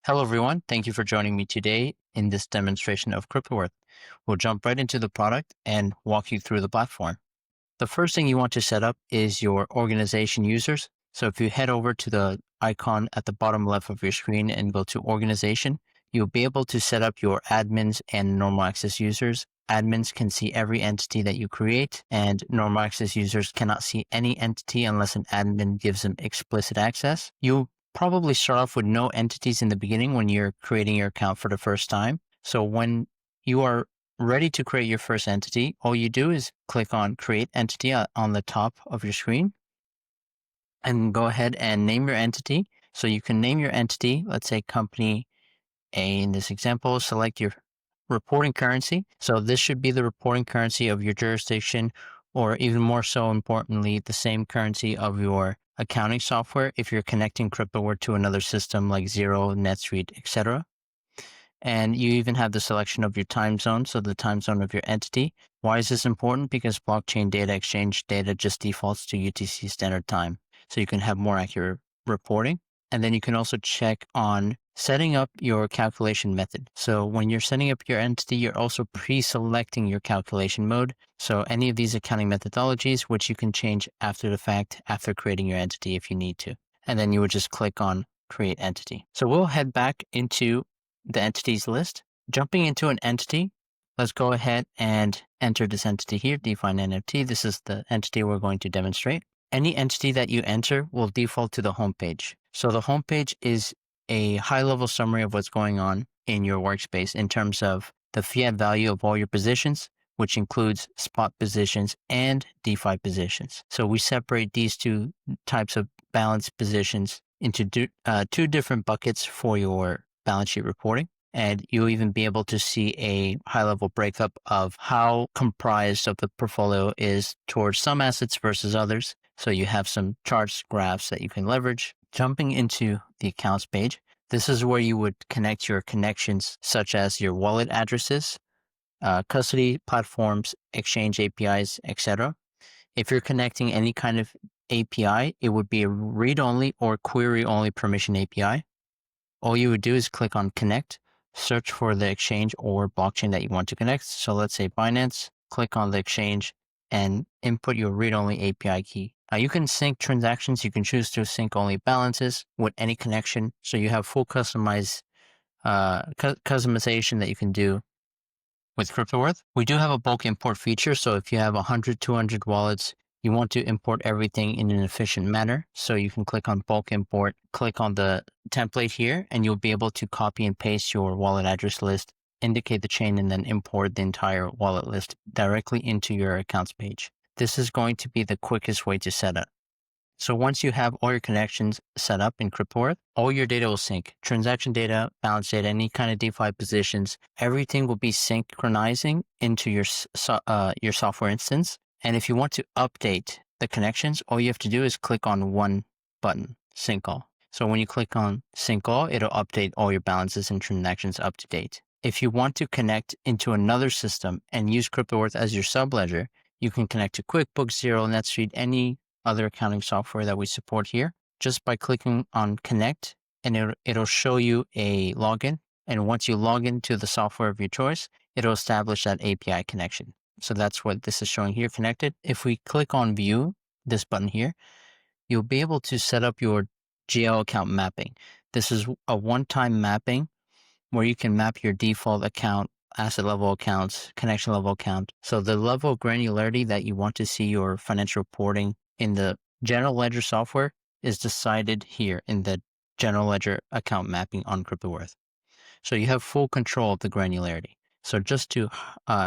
Hello, everyone. Thank you for joining me today in this demonstration of Cryptoworth. We'll jump right into the product and walk you through the platform. The first thing you want to set up is your organization users. So if you head over to the icon at the bottom left of your screen and go to organization, you'll be able to set up your admins and normal access users. Admins can see every entity that you create, and normal access users cannot see any entity unless an admin gives them explicit access. You'll probably start off with no entities in the beginning when you're creating your account for the first time. So when you are ready to create your first entity, all you do is click on Create Entity on the top of your screen and go ahead and name your entity. So you can name your entity, let's say Company A in this example, select your reporting currency. So this should be the reporting currency of your jurisdiction, or even more so importantly, the same currency of your accounting software if you're connecting Cryptoworth to another system like Xero, NetSuite, etc. And you even have the selection of your time zone, so the time zone of your entity. Why is this important? Because blockchain data exchange data just defaults to UTC standard time, so you can have more accurate reporting. And then you can also check on setting up your calculation method. So when you're setting up your entity, you're also pre-selecting your calculation mode. So any of these accounting methodologies, which you can change after the fact, after creating your entity if you need to. And then you would just click on Create Entity. So we'll head back into the entities list. Jumping into an entity, let's go ahead and enter this entity here, define NFT. This is the entity we're going to demonstrate. Any entity that you enter will default to the homepage. So the homepage is a high-level summary of what's going on in your workspace in terms of the fiat value of all your positions, which includes spot positions and DeFi positions. So we separate these two types of balance positions into two different buckets for your balance sheet reporting. And you'll even be able to see a high-level breakup of how comprised of the portfolio is towards some assets versus others. So you have some charts, graphs that you can leverage. Jumping into the accounts page, this is where you would connect your connections, such as your wallet addresses, custody platforms, exchange APIs, etc. If you're connecting any kind of API, it would be a read-only or query-only permission API. All you would do is click on Connect, search for the exchange or blockchain that you want to connect. So let's say Binance, click on the exchange and input your read-only API key. Now you can sync transactions. You can choose to sync only balances with any connection. So you have full customization that you can do with Cryptoworth. We do have a bulk import feature. So if you have 100, 200 wallets, you want to import everything in an efficient manner. So you can click on bulk import, click on the template here, and you'll be able to copy and paste your wallet address list, indicate the chain, and then import the entire wallet list directly into your accounts page. This is going to be the quickest way to set up. So once you have all your connections set up in Cryptoworth, all your data will sync. Transaction data, balance data, any kind of DeFi positions, everything will be synchronizing into your software instance. And if you want to update the connections, all you have to do is click on one button, Sync All. So when you click on Sync All, it'll update all your balances and transactions up to date. If you want to connect into another system and use Cryptoworth as your subledger, you can connect to QuickBooks, Xero, NetSuite, any other accounting software that we support here, just by clicking on Connect, and it'll show you a login. And once you log into the software of your choice, it'll establish that API connection. So that's what this is showing here, connected. If we click on View, this button here, you'll be able to set up your GL account mapping. This is a one-time mapping where you can map your default account, asset level accounts, connection level account. So the level of granularity that you want to see your financial reporting in the general ledger software is decided here in the general ledger account mapping on Cryptoworth. So you have full control of the granularity. So just to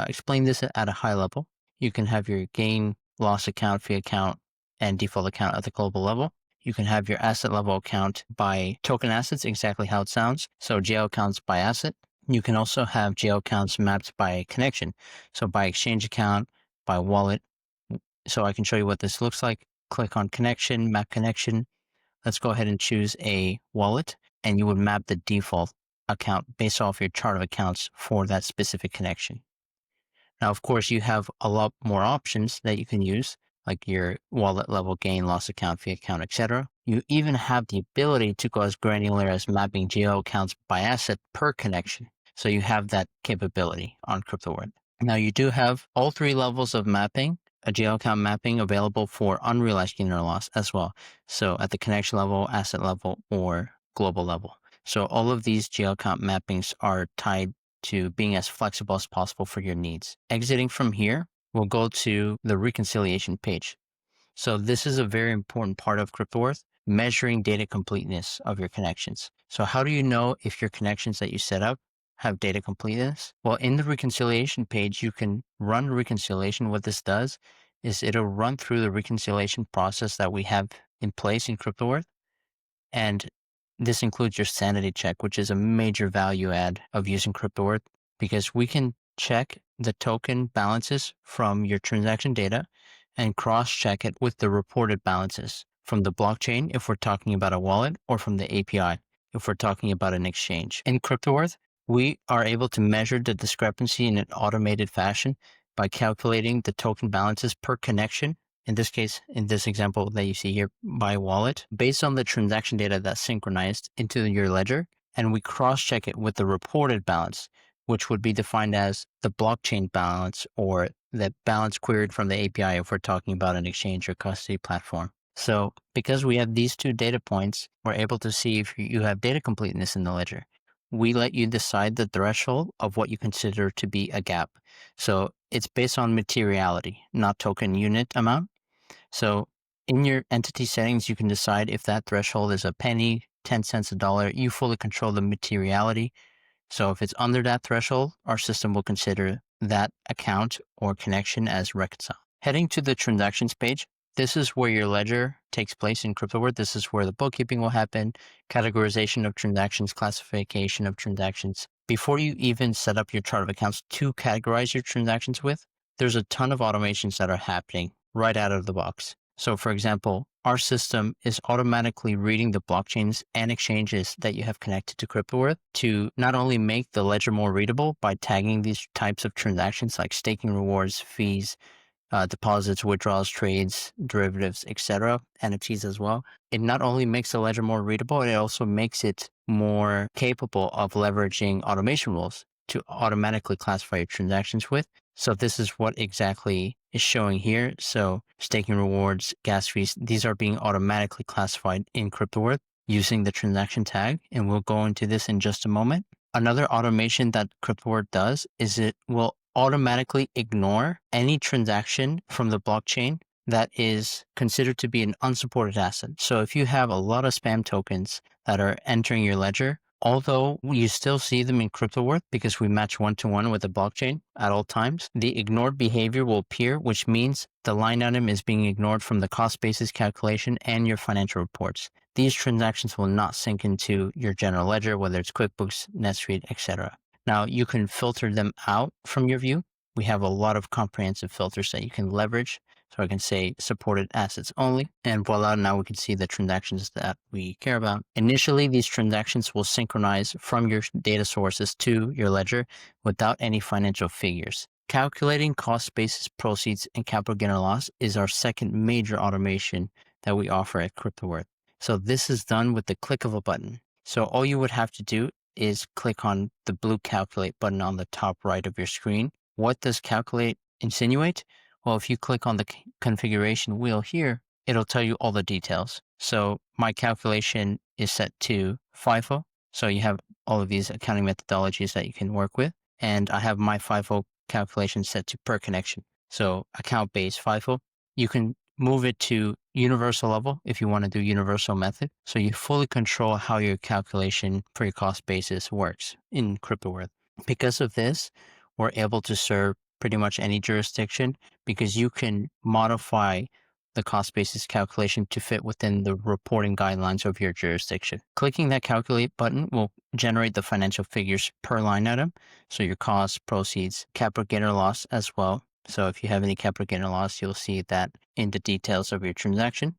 explain this at a high level, you can have your gain, loss account, fee account, and default account at the global level. You can have your asset level account by token assets, exactly how it sounds. So GL accounts by asset. You can also have GL accounts mapped by connection. So by exchange account, by wallet. So I can show you what this looks like. Click on connection, map connection. Let's go ahead and choose a wallet, and you would map the default account based off your chart of accounts for that specific connection. Now, of course, you have a lot more options that you can use, like your wallet level gain, loss account, fee account, etc. You even have the ability to go as granular as mapping geo accounts by asset per connection. So you have that capability on Cryptoworth. Now you do have all three levels of mapping, a geo account mapping available for unrealized gain or loss as well. So at the connection level, asset level, or global level. So all of these geo account mappings are tied to being as flexible as possible for your needs. Exiting from here, we'll go to the reconciliation page. So this is a very important part of Cryptoworth, measuring data completeness of your connections. So how do you know if your connections that you set up have data completeness? Well, in the reconciliation page, you can run reconciliation. What this does is it'll run through the reconciliation process that we have in place in Cryptoworth. And this includes your sanity check, which is a major value add of using Cryptoworth, because we can check the token balances from your transaction data and cross-check it with the reported balances from the blockchain if we're talking about a wallet, or from the API if we're talking about an exchange. In Cryptoworth, we are able to measure the discrepancy in an automated fashion by calculating the token balances per connection. In this case, in this example that you see here, by wallet, based on the transaction data that's synchronized into your ledger, and we cross-check it with the reported balance, which would be defined as the blockchain balance, or the balance queried from the API if we're talking about an exchange or custody platform. So because we have these two data points, we're able to see if you have data completeness in the ledger. We let you decide the threshold of what you consider to be a gap. So it's based on materiality, not token unit amount. So in your entity settings, you can decide if that threshold is a penny, 10 cents, a dollar. You fully control the materiality. So if it's under that threshold, our system will consider that account or connection as reconciled. Heading to the transactions page, this is where your ledger takes place in Cryptoworth. This is where the bookkeeping will happen, categorization of transactions, classification of transactions. Before you even set up your chart of accounts to categorize your transactions with, there's a ton of automations that are happening right out of the box. So for example, our system is automatically reading the blockchains and exchanges that you have connected to Cryptoworth to not only make the ledger more readable by tagging these types of transactions like staking rewards, fees, deposits, withdrawals, trades, derivatives, etc., NFTs as well. It not only makes the ledger more readable, it also makes it more capable of leveraging automation rules to automatically classify your transactions with. So this is what exactly is showing here. So staking rewards, gas fees, these are being automatically classified in Cryptoworth using the transaction tag. And we'll go into this in just a moment. Another automation that Cryptoworth does is it will automatically ignore any transaction from the blockchain that is considered to be an unsupported asset. So if you have a lot of spam tokens that are entering your ledger, although you still see them in Cryptoworth because we match one-to-one with the blockchain at all times, the ignored behavior will appear, which means the line item is being ignored from the cost basis calculation and your financial reports. These transactions will not sync into your general ledger, whether it's QuickBooks, NetSuite, etc. Now, you can filter them out from your view. We have a lot of comprehensive filters that you can leverage. So I can say supported assets only, and voila, now we can see the transactions that we care about. Initially, these transactions will synchronize from your data sources to your ledger without any financial figures. Calculating cost basis, proceeds, and capital gain or loss is our second major automation that we offer at Cryptoworth. So this is done with the click of a button. So all you would have to do is click on the blue calculate button on the top right of your screen. What does calculate insinuate? Well, if you click on the configuration wheel here, it'll tell you all the details. So my calculation is set to FIFO. So you have all of these accounting methodologies that you can work with. And I have my FIFO calculation set to per connection. So account-based FIFO. You can move it to universal level if you want to do universal method. So you fully control how your calculation for your cost basis works in Cryptoworth. Because of this, we're able to serve pretty much any jurisdiction because you can modify the cost basis calculation to fit within the reporting guidelines of your jurisdiction. Clicking that calculate button will generate the financial figures per line item. So your costs, proceeds, capital gain or loss as well. So if you have any capital gain or loss, you'll see that in the details of your transaction.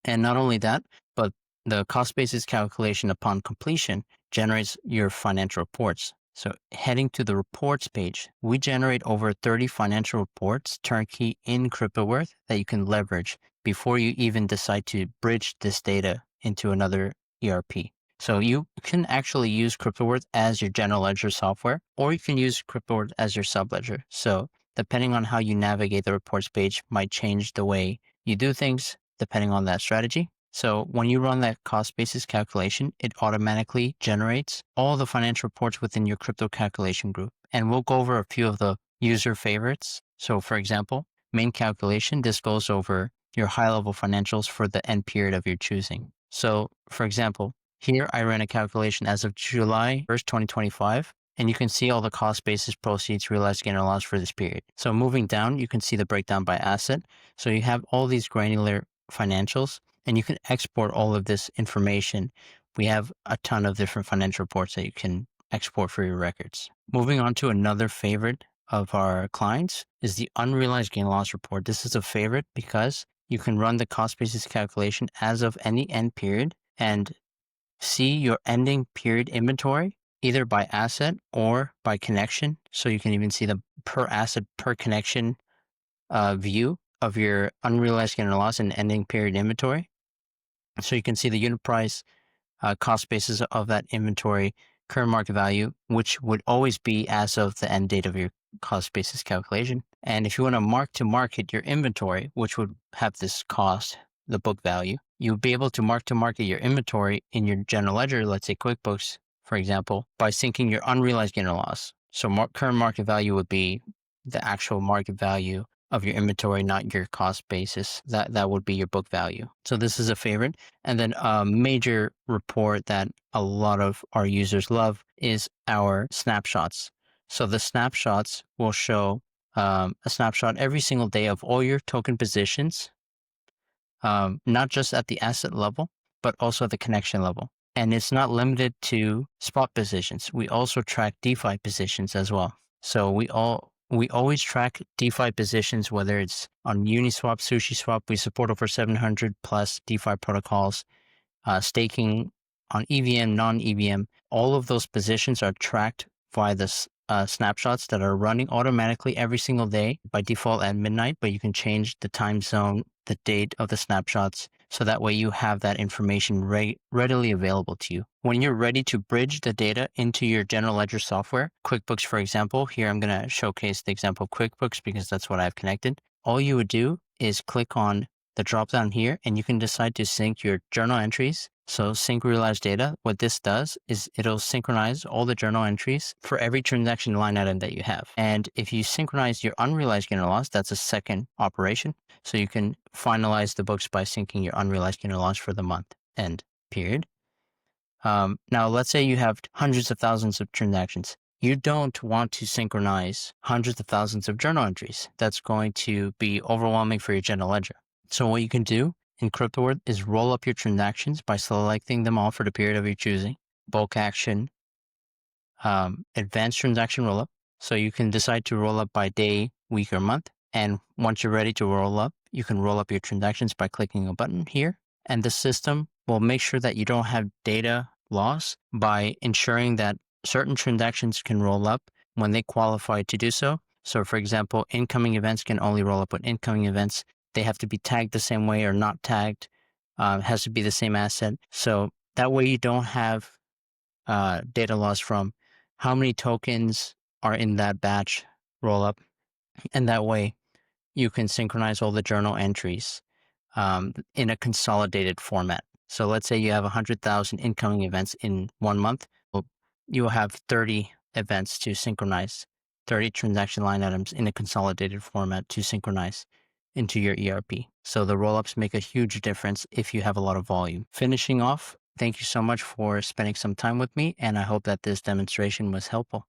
And not only that, but the cost basis calculation upon completion generates your financial reports. So heading to the reports page, we generate over 30 financial reports turnkey in Cryptoworth that you can leverage before you even decide to bridge this data into another ERP. So you can actually use Cryptoworth as your general ledger software, or you can use Cryptoworth as your subledger. So depending on how you navigate the reports page might change the way you do things depending on that strategy. So when you run that cost basis calculation, it automatically generates all the financial reports within your crypto calculation group. And we'll go over a few of the user favorites. So for example, main calculation, this goes over your high level financials for the end period of your choosing. So for example, here I ran a calculation as of July 1st, 2025, and you can see all the cost basis, proceeds, realized gain or loss for this period. So moving down, you can see the breakdown by asset. So you have all these granular financials, and you can export all of this information. We have a ton of different financial reports that you can export for your records. Moving on to another favorite of our clients is the unrealized gain loss report. This is a favorite because you can run the cost basis calculation as of any end period and see your ending period inventory either by asset or by connection. So you can even see the per asset per connection view of your unrealized gain or loss and ending period inventory. So you can see the unit price, cost basis of that inventory, current market value, which would always be as of the end date of your cost basis calculation. And if you want to mark to market your inventory, which would have this cost, the book value, you'll be able to market your inventory in your general ledger, let's say QuickBooks, for example, by syncing your unrealized gain or loss. So current market value would be the actual market value of your inventory, not your cost basis. That would be your book value. So this is a favorite. And then a major report that a lot of our users love is our snapshots. So the snapshots will show a snapshot every single day of all your token positions, not just at the asset level, but also at the connection level. And it's not limited to spot positions. We also track DeFi positions as well. So we always track DeFi positions, whether it's on Uniswap, SushiSwap. We support over 700 plus DeFi protocols, staking on EVM, non-EVM. All of those positions are tracked via the snapshots that are running automatically every single day by default at midnight, but you can change the time zone, the date of the snapshots, so that way you have that information readily available to you. When you're ready to bridge the data into your general ledger software, QuickBooks, for example, here I'm going to showcase the example of QuickBooks because that's what I've connected. All you would do is click on the drop down here and you can decide to sync your journal entries. So sync realized data, what this does is it'll synchronize all the journal entries for every transaction line item that you have. And if you synchronize your unrealized gain or loss, that's a second operation. So you can finalize the books by syncing your unrealized gain or loss for the month end period. Now, let's say you have hundreds of thousands of transactions. You don't want to synchronize hundreds of thousands of journal entries. That's going to be overwhelming for your general ledger. So what you can do in Cryptoworth is roll up your transactions by selecting them all for the period of your choosing. Bulk action, advanced transaction rollup. So you can decide to roll up by day, week, or month. And once you're ready to roll up, you can roll up your transactions by clicking a button here. And the system will make sure that you don't have data loss by ensuring that certain transactions can roll up when they qualify to do so. So for example, incoming events can only roll up with incoming events. They have to be tagged the same way or not tagged. Has to be the same asset. So that way you don't have data loss from how many tokens are in that batch roll up. And that way you can synchronize all the journal entries in a consolidated format. So let's say you have 100,000 incoming events in 1 month. Well, you will have 30 events to synchronize, 30 transaction line items in a consolidated format to synchronize into your ERP. So the rollups make a huge difference if you have a lot of volume. Finishing off, thank you so much for spending some time with me, and I hope that this demonstration was helpful.